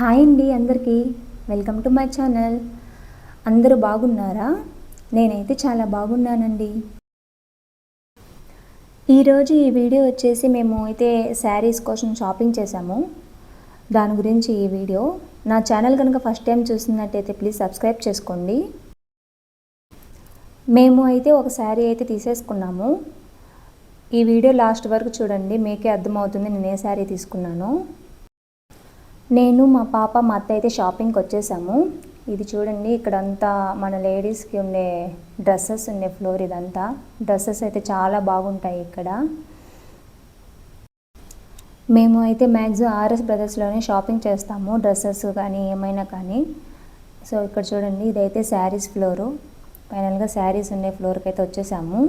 Hi అండి అందరికీ welcome to my channel. అందరూ బాగున్నారా? నేనైతే చాలా బాగున్నానండి. ఈరోజు ఈ వీడియో వచ్చేసి మేము అయితే శారీస్ కోసం షాపింగ్ చేసాము. దాని గురించి ఈ వీడియో. నా ఛానల్ కనుక ఫస్ట్ టైం చూస్తున్నట్టయితే ప్లీజ్ సబ్స్క్రైబ్ చేసుకోండి. మేము అయితే ఒక శారీ అయితే తీసేసుకున్నాము. ఈ వీడియో లాస్ట్ వరకు చూడండి, మీకే అర్థమవుతుంది నేను ఏ శారీ తీసుకున్నాను. నేను మా పాప మా అత్త అయితే షాపింగ్కి వచ్చేసాము. ఇది చూడండి, ఇక్కడంతా మన లేడీస్కి ఉండే డ్రెస్సెస్ ఉండే ఫ్లోర్. ఇదంతా డ్రెస్సెస్ అయితే చాలా బాగుంటాయి ఇక్కడ. మేము అయితే మ్యాక్సిమం ఆర్ఎస్ బ్రదర్స్లోనే షాపింగ్ చేస్తాము, డ్రెస్సెస్ కానీ ఏమైనా కానీ. సో ఇక్కడ చూడండి, ఇదైతే శారీస్ ఫ్లోరు. ఫైనల్గా శారీస్ ఉండే ఫ్లోర్కి అయితే వచ్చేసాము.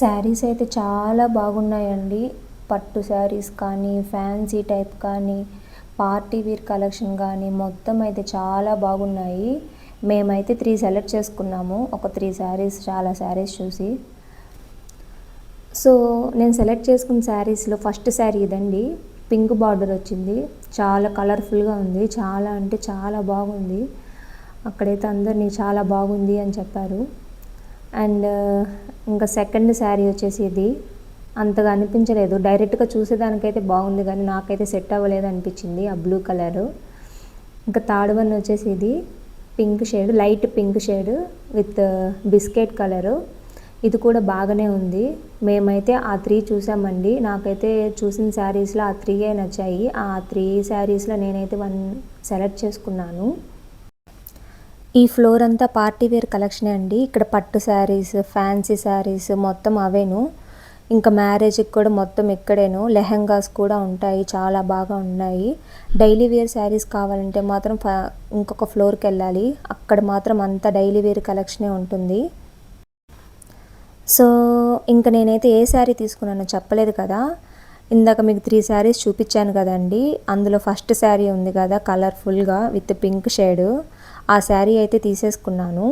శారీస్ అయితే చాలా బాగున్నాయండి. పట్టు శారీస్ కానీ, ఫ్యాన్సీ టైప్ కానీ, పార్టీ వేర్ కలెక్షన్ కానీ మొత్తం అయితే చాలా బాగున్నాయి. మేమైతే 3 సెలెక్ట్ చేసుకున్నాము, ఒక 3 శారీస్, చాలా శారీస్ చూసి. సో నేను సెలెక్ట్ చేసుకున్న శారీస్లో ఫస్ట్ శారీ ఇదండి. పింక్ బార్డర్ వచ్చింది, చాలా కలర్ఫుల్గా ఉంది, చాలా అంటే చాలా బాగుంది. అక్కడైతే అందరినీ చాలా బాగుంది అని చెప్పారు. అండ్ ఇంకా సెకండ్ శారీ వచ్చేసి ఇది అంతగా అనిపించలేదు. డైరెక్ట్గా చూసేదానికైతే బాగుంది కానీ నాకైతే సెట్ అవ్వలేదు అనిపించింది ఆ బ్లూ కలరు. ఇంకా థర్డ్ వన్ వచ్చేసి ఇది pink shade, light pink shade with biscuit colour. ఇది కూడా బాగానే ఉంది. మేమైతే ఆ 3 చూసామండి. నాకైతే చూసిన శారీస్లో ఆ 3 నచ్చాయి. ఆ 3 శారీస్లో నేనైతే 1 సెలెక్ట్ చేసుకున్నాను. ఈ ఫ్లోర్ అంతా పార్టీ వేర్ కలెక్షనే అండి. ఇక్కడ పట్టు శారీస్, ఫ్యాన్సీ శారీస్ మొత్తం అవేను. ఇంకా మ్యారేజ్కి కూడా మొత్తం ఇక్కడేను. లెహెంగాస్ కూడా ఉంటాయి, చాలా బాగా ఉన్నాయి. డైలీ వేర్ శారీస్ కావాలంటే మాత్రం ఇంకొక ఫ్లోర్కి వెళ్ళాలి, అక్కడ మాత్రం అంతా డైలీ వేర్ కలెక్షనే ఉంటుంది. సో ఇంకా నేనైతే ఏ శారీ తీసుకున్నానో చెప్పలేదు కదా. ఇందాక మీకు 3 శారీస్ చూపించాను కదండి. అందులో ఫస్ట్ శారీ ఉంది కదా కలర్ఫుల్గా విత్ పింక్ షేడ్, ఆ శారీ అయితే తీసేసుకున్నాను.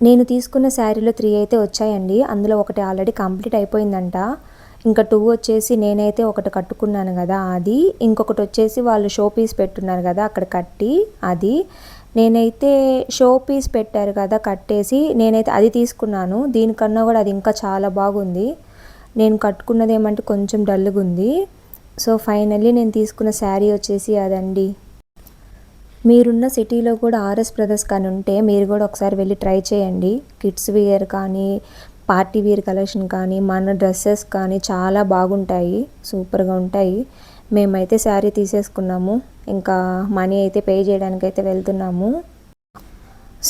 నేను తీసుకున్న శారీలో 3 అయితే వచ్చాయండి. అందులో ఒకటి ఆల్రెడీ కంప్లీట్ అయిపోయిందంట. ఇంకా 2 వచ్చేసి నేనైతే ఒకటి కట్టుకున్నాను కదా అది, ఇంకొకటి వచ్చేసి వాళ్ళు షో పీస్ పెట్టున్నారు కదా అక్కడ కట్టి అది. నేనైతే షో పీస్ పెట్టారు కదా కట్టేసి, నేనైతే అది తీసుకున్నాను. దీనికన్నా కూడా అది ఇంకా చాలా బాగుంది. నేను కట్టుకున్నది ఏమంటే కొంచెం డల్గా ఉంది. సో ఫైనల్లీ నేను తీసుకున్న శారీ వచ్చేసి అదండి. మీరున్న సిటీలో కూడా ఆర్ఎస్ బ్రదర్స్ కానీ ఉంటే మీరు కూడా ఒకసారి వెళ్ళి ట్రై చేయండి. కిడ్స్ వేర్ కానీ, పార్టీ వేర్ కలెక్షన్ కానీ, మన డ్రెస్సెస్ కానీ చాలా బాగుంటాయి, సూపర్గా ఉంటాయి. మేమైతే శారీ తీసేసుకున్నాము, ఇంకా మనీ అయితే పే చేయడానికి అయితే వెళ్తున్నాము.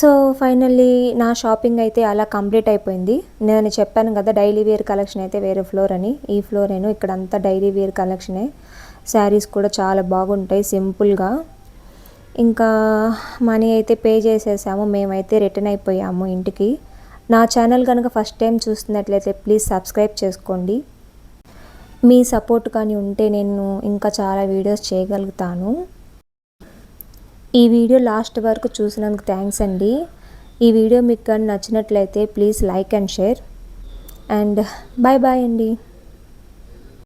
సో ఫైనల్లీ నా షాపింగ్ అయితే అలా కంప్లీట్ అయిపోయింది. నేను చెప్పాను కదా డైలీ వేర్ కలెక్షన్ అయితే వేరే ఫ్లోర్ అని, ఈ ఫ్లోర్ ఏను. ఇక్కడ అంతా డైలీ వేర్ కలెక్షనే. శారీస్ కూడా చాలా బాగుంటాయి సింపుల్గా. ఇంకా మనీ అయితే పే చేసేసాము. మేమైతే రిటర్న్ అయిపోయాము ఇంటికి. నా ఛానల్ కనుక ఫస్ట్ టైం చూస్తున్నట్లయితే ప్లీజ్ సబ్స్క్రైబ్ చేసుకోండి. మీ సపోర్ట్ కానీ ఉంటే నేను ఇంకా చాలా వీడియోస్ చేయగలుగుతాను. ఈ వీడియో లాస్ట్ వరకు చూసినందుకు థ్యాంక్స్ అండి. ఈ వీడియో మీకు కానీ నచ్చినట్లయితే please like and share. And bye bye అండి.